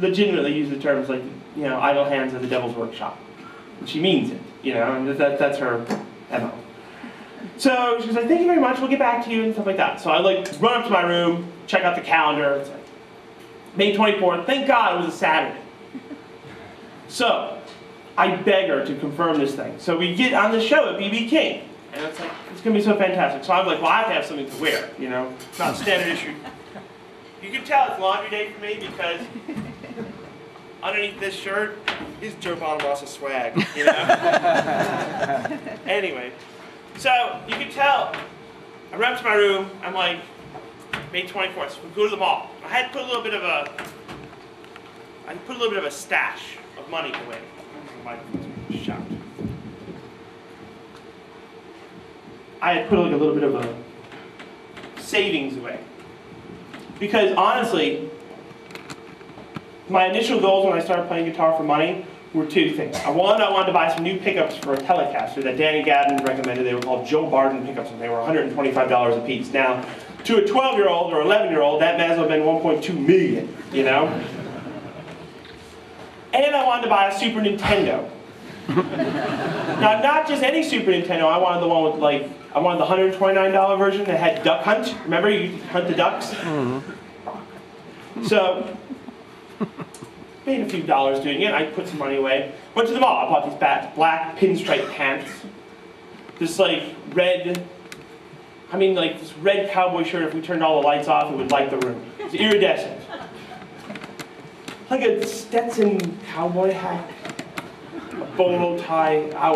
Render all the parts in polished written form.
legitimately use the terms like, you know, idle hands are the devil's workshop. And she means it, you know, and that's her MO. So she was like, thank you very much, we'll get back to you, and stuff like that. So I like run up to my room, check out the calendar. It's like May 24th, thank God it was a Saturday. So I beg her to confirm this thing. So we get on the show at BB King. And it's like, it's going to be so fantastic. So I'm like, well, I have to have something to wear, you know. It's not standard issue. You can tell it's laundry day for me because underneath this shirt is Joe Bonamassa swag, you know. Anyway, so you can tell, I run up to my room, I'm like, May 24th, so we go to the mall. I had to put a little bit of a stash of money away. My shocked. I had put like a little bit of a savings away. Because honestly, my initial goals when I started playing guitar for money were two things. One, I wanted to buy some new pickups for a Telecaster that Danny Gadden recommended. They were called Joe Bonamassa pickups, and they were $125 a piece. Now, to a 12-year-old or 11-year-old, that may as well have been $1.2 million, you know? And I wanted to buy a Super Nintendo. Now, not just any Super Nintendo, I wanted the one with like, I wanted the $129 version that had Duck Hunt. Remember, you hunt the ducks? Mm-hmm. So, made a few dollars doing it. I put some money away. Went to the mall. I bought these black pinstripe pants. This like red, I mean like this red cowboy shirt, if we turned all the lights off, it would light the room. It's iridescent. Like a Stetson cowboy hat. A bolo tie. I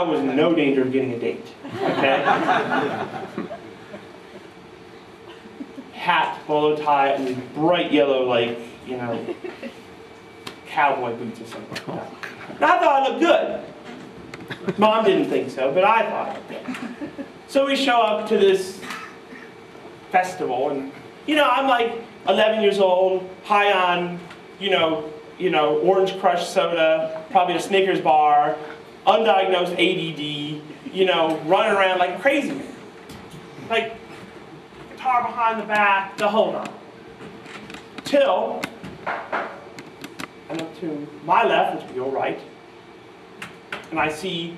was in no danger of getting a date. Okay? Hat, bolo tie, and these bright yellow, like, you know, cowboy boots or something like that. And I thought I looked good. Mom didn't think so, but I thought I looked good. So we show up to this festival, and, you know, I'm like 11 years old, high on, you know, Orange Crush soda, probably a Snickers bar, undiagnosed ADD, you know, running around like a crazy man. Like, guitar behind the back, the whole nine. Till I look to my left, which would be your right, and I see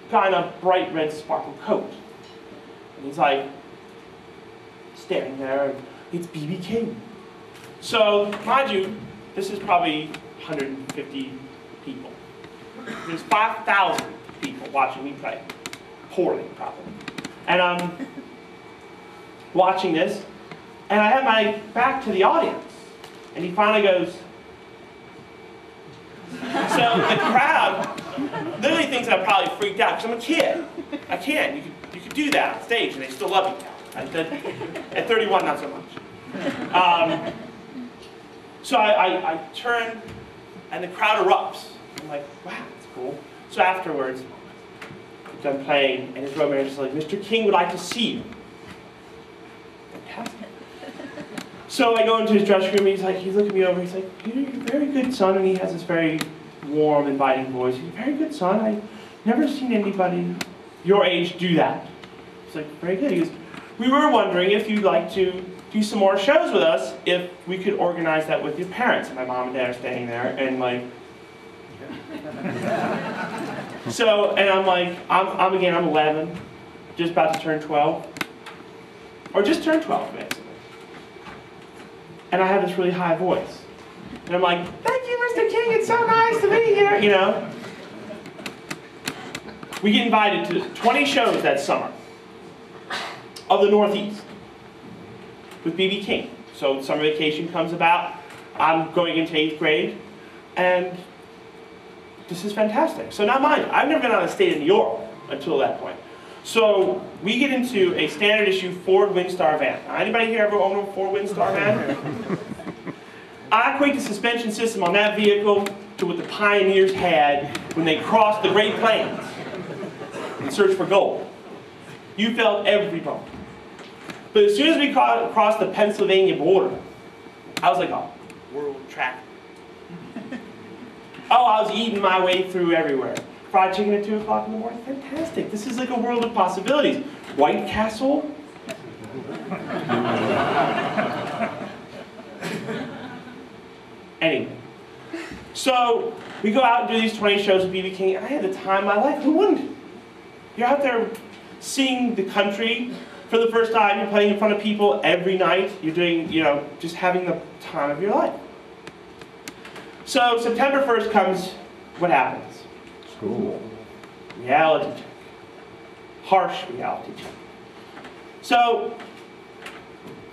a guy in a bright red sparkle coat. And he's like, staring there, and it's BB King. So, mind you, this is probably 150 people. There's 5,000 people watching me play. Poorly, probably. And I'm watching this, and I have my back to the audience. And he finally goes. So the crowd literally thinks I probably freaked out, because I'm a kid. I can't. You could do that on stage, and they still love you. At 31, not so much. So I turn, and the crowd erupts. I'm like, wow, that's cool. So afterwards, I'm done playing, and his road manager's like, Mr. King would like to see you. Fantastic. So I go into his dressing room, and he's looking me over, he's like, you're a very good son, and he has this very warm, inviting voice. He's a very good son. I've never seen anybody your age do that. He's like, very good. He goes, we were wondering if you'd like to do some more shows with us, if we could organize that with your parents. And my mom and dad are standing there, and like, so, and I'm like, I'm 11, just about to turn 12. Or just turned 12, basically. And I have this really high voice. And I'm like, thank you, Mr. King, it's so nice to be here, you know. We get invited to 20 shows that summer of the Northeast with BB King. So summer vacation comes about. I'm going into 8th grade, and this is fantastic. So now mind you, I've never been on a state in New York until that point. So we get into a standard issue Ford Windstar van. Now, anybody here ever owned a Ford Windstar van? I equate the suspension system on that vehicle to what the pioneers had when they crossed the Great Plains in search for gold. You felt every bump. But as soon as we crossed the Pennsylvania border, I was like a world track. Oh, I was eating my way through everywhere. Fried chicken at 2 o'clock in the morning, fantastic. This is like a world of possibilities. White Castle. Anyway, So we go out and do these 20 shows with B.B. King, and I had the time of my life. Who wouldn't? You're out there seeing the country for the first time. You're playing in front of people every night. You're doing, just having the time of your life. So September 1st comes, what happens? School. Reality check. Harsh reality check. So,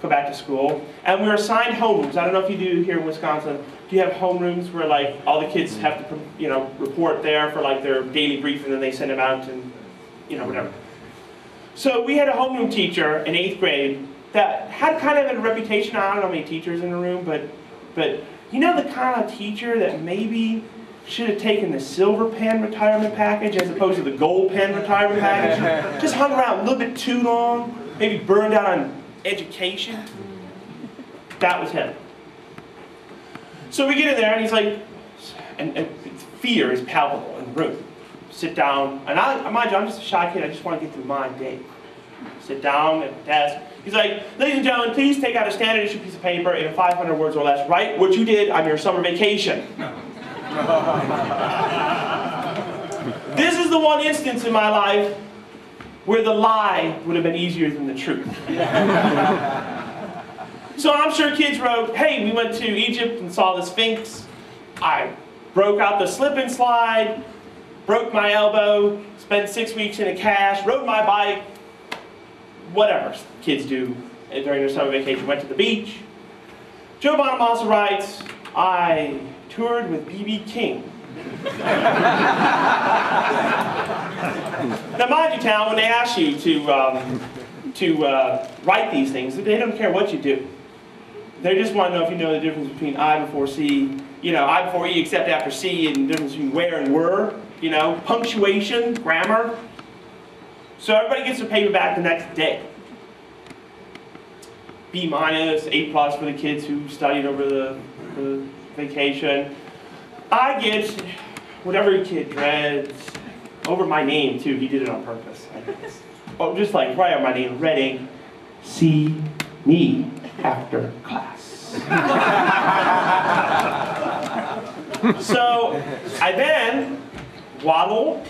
go back to school, and we were assigned homerooms. I don't know if you do here in Wisconsin. Do you have homerooms where like all the kids have to, report there for like their daily brief, and then they send them out and, whatever. So we had a homeroom teacher in 8th grade that had kind of a reputation. I don't know how many teachers in the room, but you know the kind of teacher that maybe should have taken the silver pen retirement package as opposed to the gold pen retirement package. Just hung around a little bit too long, maybe burned out on education. That was him. So we get in there and he's like, and fear is palpable in the room. Sit down, and mind you, I'm just a shy kid, I just want to get through my day. Sit down at the desk. He's like, ladies and gentlemen, please take out a standard issue piece of paper in 500 words or less. Write what you did on your summer vacation. This is the one instance in my life where the lie would have been easier than the truth. So I'm sure kids wrote, hey, we went to Egypt and saw the Sphinx. I broke out the slip and slide, broke my elbow, spent 6 weeks in a cache, rode my bike, whatever kids do during their summer vacation. Went to the beach. Joe Bonamassa writes, I toured with B.B. King. Now mind you, Town, when they ask you to write these things, they don't care what you do. They just want to know if you know the difference between I before C, I before E except after C, and the difference between where and were, punctuation, grammar. So everybody gets their paper back the next day. B-, A+ for the kids who studied over the vacation. I get whatever kid dreads over my name too. He did it on purpose. Oh, just like right on my name, Reading. See me after class. So I then waddle